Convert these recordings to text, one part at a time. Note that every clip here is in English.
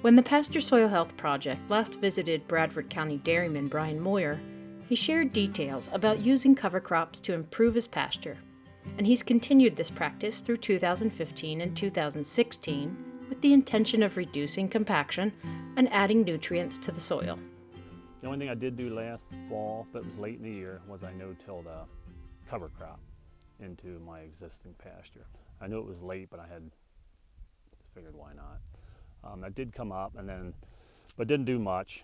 When the Pasture Soil Health Project last visited Bradford County dairyman Brian Moyer, he shared details about using cover crops to improve his pasture, and he's continued this practice through 2015 and 2016 with the intention of reducing compaction and adding nutrients to the soil. The only thing I did do last fall, but it was late in the year, was I no-tilled a cover crop into my existing pasture. I knew it was late, but I had figured why not. That did come up, but didn't do much,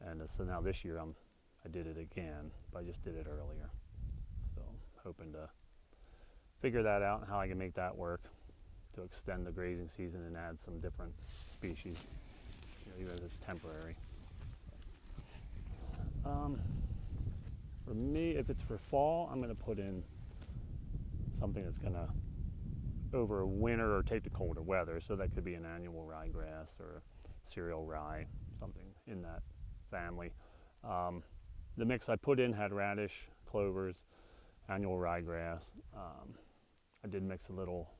and so now this year I did it again, but I just did it earlier. So hoping to figure that out and how I can make that work to extend the grazing season and add some different species, even if it's temporary. For me, if it's for fall, I'm going to put in something that's going to over winter or take the colder weather. So that could be an annual ryegrass or cereal rye, something in that family. The mix I put in had radish, clovers, annual ryegrass. I did mix a little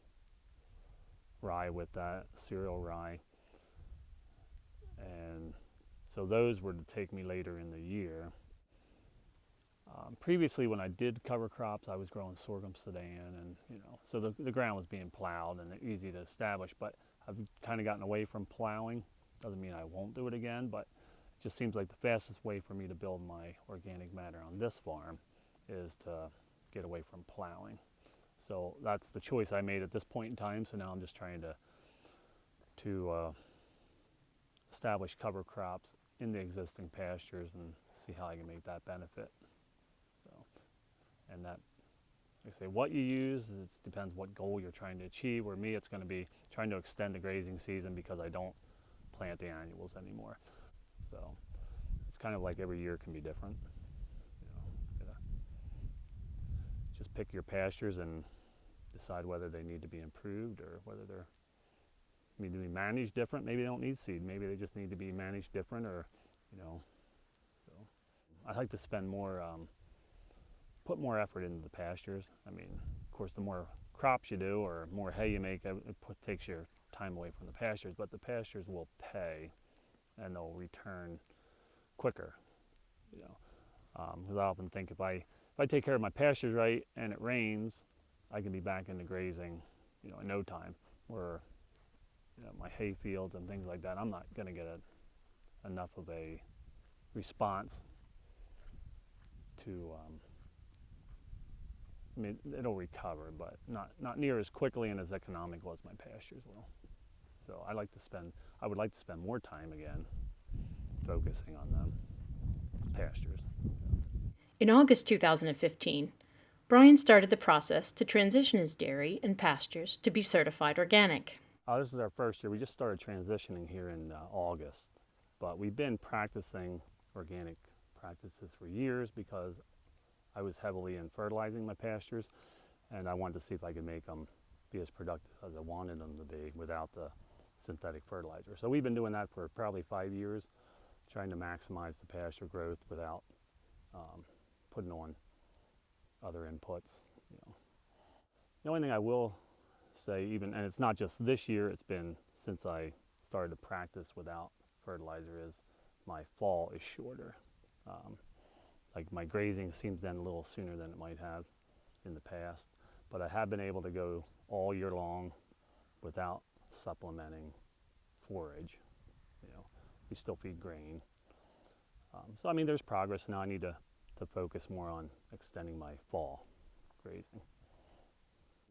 rye with that, cereal rye. And so those were to take me later in the year. Previously, when I did cover crops, I was growing sorghum sudan, and so the ground was being plowed and easy to establish. But I've kind of gotten away from plowing. Doesn't mean I won't do it again, but it just seems like the fastest way for me to build my organic matter on this farm is to get away from plowing. So that's the choice I made at this point in time. So now I'm just trying to establish cover crops in the existing pastures and see how I can make that benefit. And that, like I say, what you use, it depends what goal you're trying to achieve. Where me, it's going to be trying to extend the grazing season because I don't plant the annuals anymore. So it's kind of like every year can be different. Just pick your pastures and decide whether they need to be improved or whether they're need to be managed different. Maybe they don't need seed. Maybe they just need to be managed different, or So I like to spend more. Put more effort into the pastures. I mean, of course, the more crops you do or more hay you make, it takes your time away from the pastures, but the pastures will pay and they'll return quicker. Because I often think if I take care of my pastures right and it rains, I can be back into grazing, in no time. Where my hay fields and things like that, I'm not going to get enough of a response to. I mean, it'll recover, but not near as quickly and as economical as my pastures will. So I would like to spend more time again focusing on the pastures. In August 2015, Brian started the process to transition his dairy and pastures to be certified organic. This is our first year. We just started transitioning here in August, but we've been practicing organic practices for years because I was heavily in fertilizing my pastures, and I wanted to see if I could make them be as productive as I wanted them to be without the synthetic fertilizer. So we've been doing that for probably 5 years, trying to maximize the pasture growth without putting on other inputs. The only thing I will say, and it's not just this year, it's been since I started to practice without fertilizer, is my fall is shorter. Like my grazing seems to end a little sooner than it might have in the past, but I have been able to go all year long without supplementing forage. We still feed grain. So I mean, there's progress. Now I need to focus more on extending my fall grazing.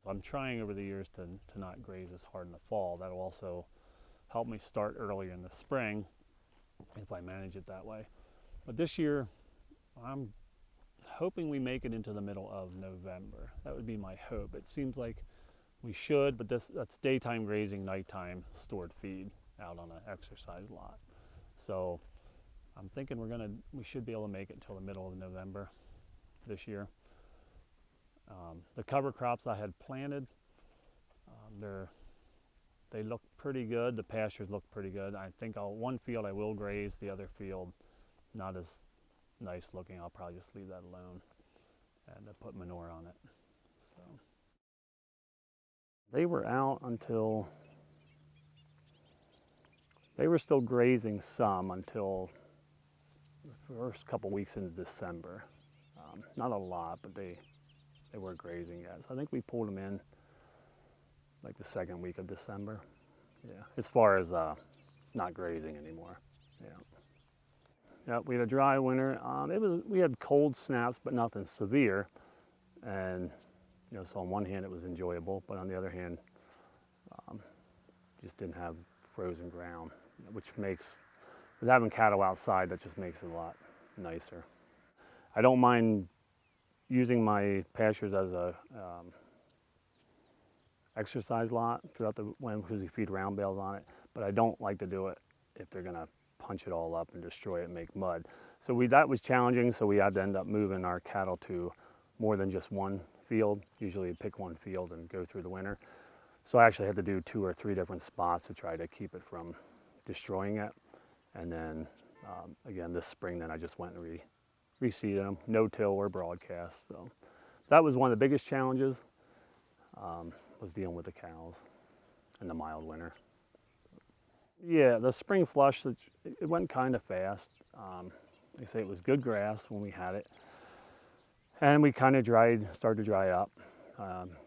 So I'm trying over the years to not graze as hard in the fall. That'll also help me start earlier in the spring if I manage it that way. But this year, I'm hoping we make it into the middle of November. That would be my hope. It seems like we should, but that's daytime grazing, nighttime stored feed out on an exercise lot. So I'm thinking we should be able to make it until the middle of November this year. The cover crops I had planted, they look pretty good. The pastures look pretty good. I think one field I will graze, the other field not as nice looking. I'll probably just leave that alone and put manure on it. So they were out until They were still grazing some until the first couple weeks into December. Not a lot, but they were grazing yet. So I think we pulled them in like the second week of December. Yeah, as far as not grazing anymore. Yeah. Yeah, we had a dry winter. We had cold snaps, but nothing severe. And so on one hand it was enjoyable, but on the other hand, just didn't have frozen ground, which makes, with having cattle outside, that just makes it a lot nicer. I don't mind using my pastures as a exercise lot throughout the winter because we feed round bales on it, but I don't like to do it if they're gonna punch it all up and destroy it and make mud. So that was challenging, so we had to end up moving our cattle to more than just one field. Usually pick one field and go through the winter. So I actually had to do 2 or 3 different spots to try to keep it from destroying it. And then again, this spring, then I just went and reseeded them, no-till or broadcast. So that was one of the biggest challenges, was dealing with the cows and the mild winter. Yeah, the spring flush, it went kind of fast. Like I say, it was good grass when we had it. And we kind of started to dry up.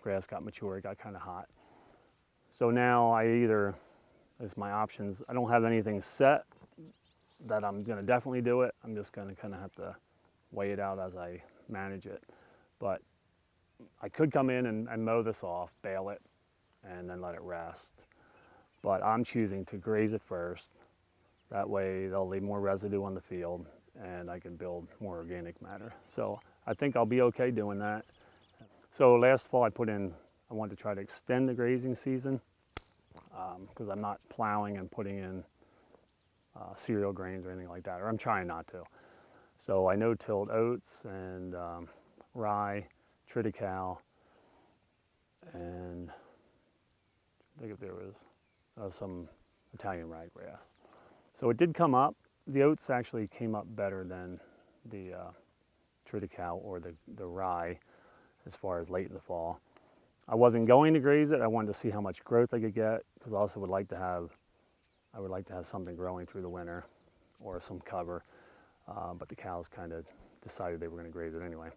Grass got mature, it got kind of hot. So now as my options, I don't have anything set that I'm gonna definitely do it. I'm just gonna kind of have to weigh it out as I manage it. But I could come in and mow this off, bale it, and then let it rest. But I'm choosing to graze it first. That way they'll leave more residue on the field and I can build more organic matter. So I think I'll be okay doing that. So last fall I wanted to try to extend the grazing season because I'm not plowing and putting in cereal grains or anything like that, or I'm trying not to. So I no-tilled oats and rye, triticale, and I think if there was some Italian ryegrass. So it did come up. The oats actually came up better than the triticale or the rye as far as late in the fall. I wasn't going to graze it. I wanted to see how much growth I could get because I also would like to have something growing through the winter or some cover. But the cows kind of decided they were going to graze it anyway.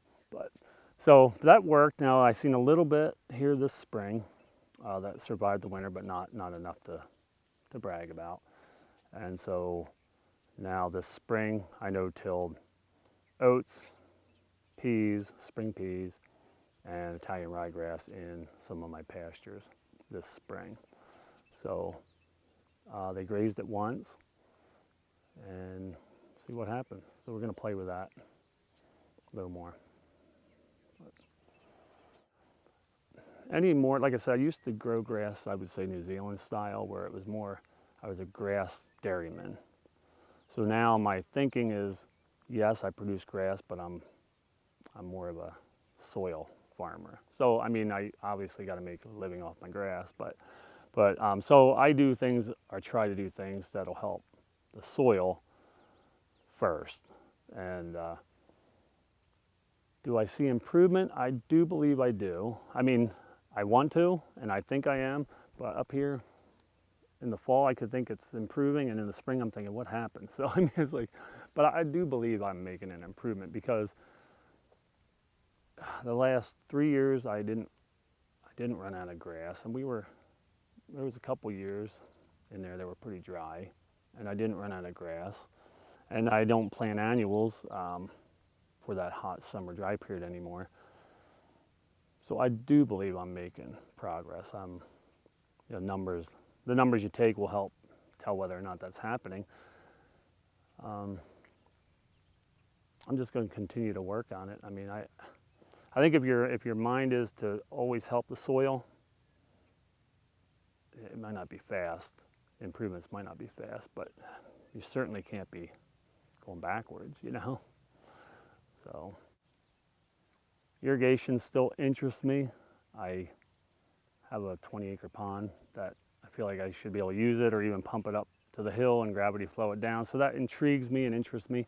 So that worked. Now I've seen a little bit here this spring that survived the winter, but not enough to brag about. And so now this spring I no-tilled oats, peas, spring peas, and Italian ryegrass in some of my pastures this spring. So they grazed it once and see what happens. So we're going to play with that a little more. Anymore, like I said, I used to grow grass, I would say New Zealand style, where it was more, I was a grass dairyman. So now my thinking is, yes, I produce grass, but I'm more of a soil farmer. So I mean, I obviously got to make a living off my grass, but so I do things, or try to do things that'll help the soil first. And do I see improvement? I do believe I do. I mean, I want to, and I think I am, but up here in the fall, I could think it's improving, and in the spring, I'm thinking, what happened? So I mean, it's like, but I do believe I'm making an improvement because the last 3 years, I didn't run out of grass, and there was a couple years in there that were pretty dry, and I didn't run out of grass, and I don't plant annuals for that hot summer dry period anymore. So I do believe I'm making progress. The numbers you take will help tell whether or not that's happening. I'm just going to continue to work on it. I mean, I think if your mind is to always help the soil, it might not be fast. Improvements might not be fast, but you certainly can't be going backwards, you know? So irrigation still interests me. I have a 20-acre pond that I feel like I should be able to use it or even pump it up to the hill and gravity flow it down. So that intrigues me and interests me,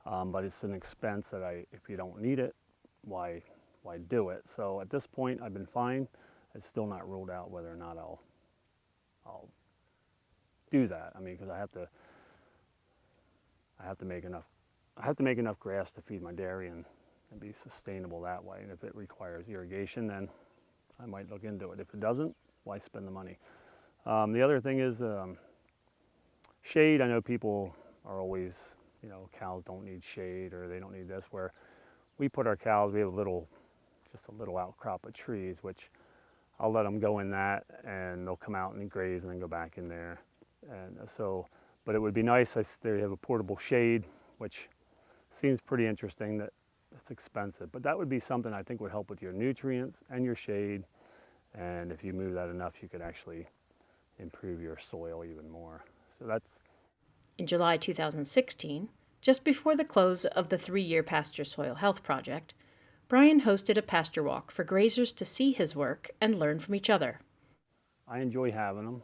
but it's an expense that if you don't need it, why do it? So at this point, I've been fine. It's still not ruled out whether or not I'll do that. I mean, because I have to make enough grass to feed my dairy and be sustainable that way. And if it requires irrigation, then I might look into it. If it doesn't, why spend the money? The other thing is shade. I know people are always, cows don't need shade or they don't need this. Where we put our cows, we have just a little outcrop of trees, which I'll let them go in that, and they'll come out and graze and then go back in there. And so, but it would be nice. They have a portable shade, which seems pretty interesting. That it's expensive, but that would be something I think would help with your nutrients and your shade. And if you move that enough, you could actually improve your soil even more. So that's. In July 2016, just before the close of the 3-year Pasture Soil Health Project, Brian hosted a pasture walk for grazers to see his work and learn from each other. I enjoy having them,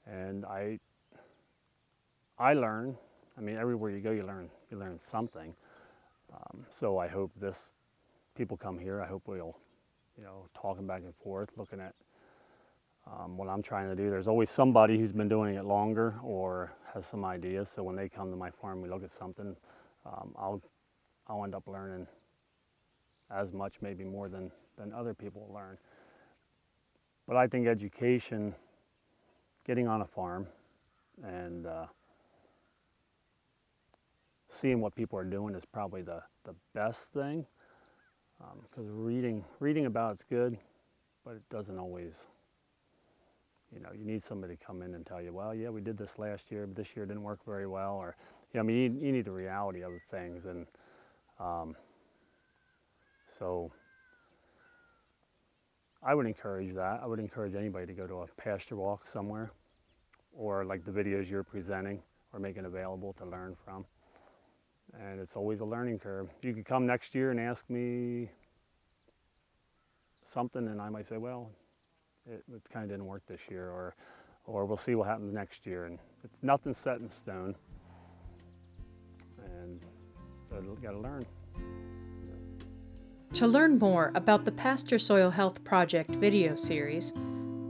and I learn. I mean, everywhere you go, you learn something. So I hope people come here. I hope we'll, talking back and forth, looking at what I'm trying to do. There's always somebody who's been doing it longer or has some ideas. So when they come to my farm, we look at something. I'll end up learning as much, maybe more than other people learn. But I think education, getting on a farm, and seeing what people are doing is probably the best thing. Because reading about it's good, but it doesn't always. You need somebody to come in and tell you, well, yeah, we did this last year, but this year didn't work very well, or you need the reality of the things. And so I would encourage that. I would encourage anybody to go to a pasture walk somewhere, or like the videos you're presenting or making available to learn from. And it's always a learning curve. You could come next year and ask me something, and I might say, well, it kind of didn't work this year, or we'll see what happens next year. And it's nothing set in stone. And so you got to learn. To learn more about the Pasture Soil Health Project video series,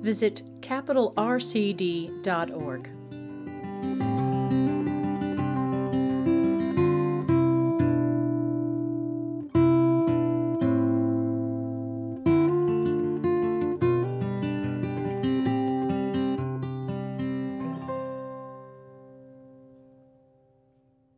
visit capitalrcd.org.